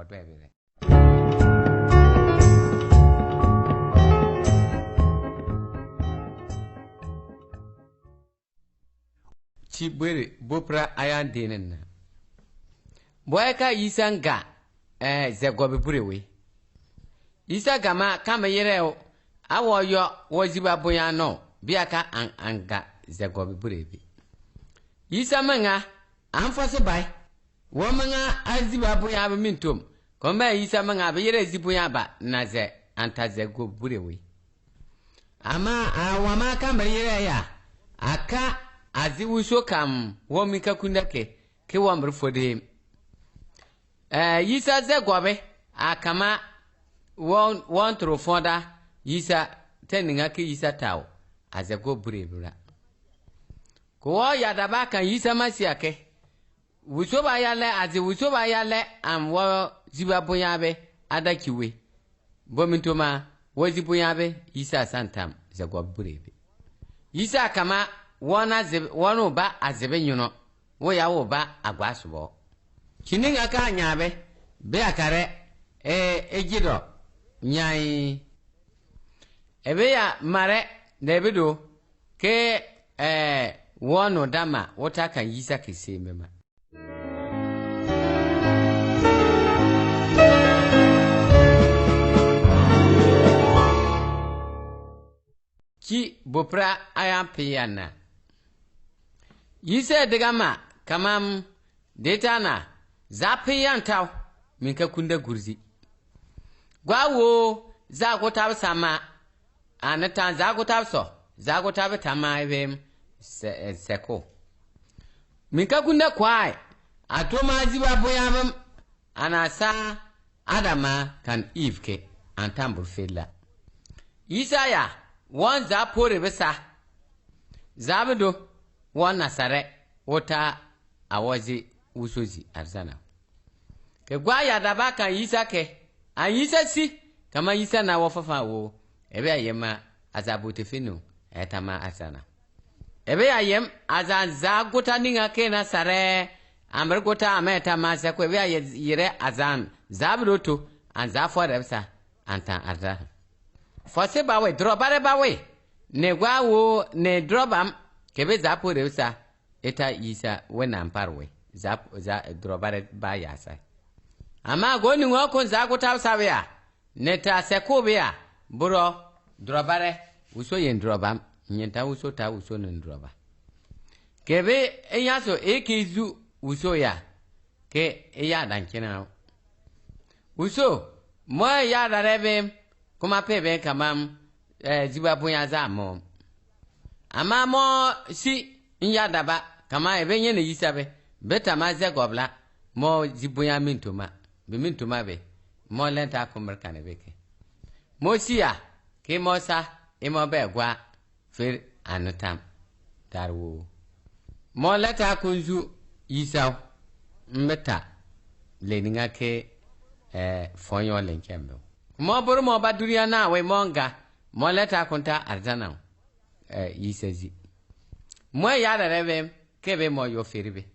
တွဲပဲချီပွေဘုပရာအယန်ဒင်းနဘွဲကဤစံကဇက်ကောဘပူရဝေဤစကမကမရရဲအဝယောဝဇိဘပွညာနောဗျာကအန်ကဇက်ကောဘပူရပြီဤစမငါအန်ဖတ်စပိုင်ဝမငါအဇိဘပွညာဘမင်တုံကွန်မဲဤစမငါဘရရဲဇိပွညာဘနာဇက်အန်ထဇက်ကောပူရဝေအမဝမကမရရဲယာအခazi wuso kam wo mika kundake ke wa mrfode yisa ze gwabe akama won trofonda yisa teninga ke yisa tawo azego burebura ko ya daba kan yisa masiake wuso ba yale azi wuso ba yale am wo ziba bonyabe adakiwe bomintoma wo ziboyabe yisa santam zego burebe yisa kama wano ba azebe nyuno wo ya wo ba agwasubo kininga ka nyabe be akare egido nyai ebe ya mare debido ke wano dama wota kan yisa kise mema ki bopra ayan piyana yise digama kamam detana zapiyan taw minka kunda gurzi gwawo za ko tab sama anatan za ko tab so za ko tab tama evem seko minka kunda kwai atoma ziba boyamam anasa adama kan ifke antambur fella isaya wan za pore besa zabido wana sare wota awazi usozi arzana ke gwaya da baka yisa ke an yisa si kama yisa na wafafa wo ebe ayema azabote finu etama asana ebe ayem azan zagota ninga ke na sare ambergota ameta ma se ko ebe yire azan zabroto an zafo rebsa anta arza fose bawe drobare bawe ne gwawo ne drobam kebe zapo reusa eta isa wena mparwe za drobare ba yasa ama goni ngoko zago tawsabe ya neta sekobe ya buro drobare uso yen drobam nyenta uso ta uso nen droba kebe enyaso ekizu uso ya ke eya dankina uso mo ya darebe kuma pebe kamam ziba punya za mo ama mo si nya daba kama ebe nye ne yisabe beta ma ze gobla mo zibuya mintuma be mintuma be mo lenta kumar kana beke mo siya ke mo sa e mo be gwa fer anutam darwo mo leta kunzu yisaw mbeta leninga ke fonyo lenkembe mo buru mo baduriya na we monga mo leta kunta arzana yisazi mo ya da rebe kebe mo yo feribe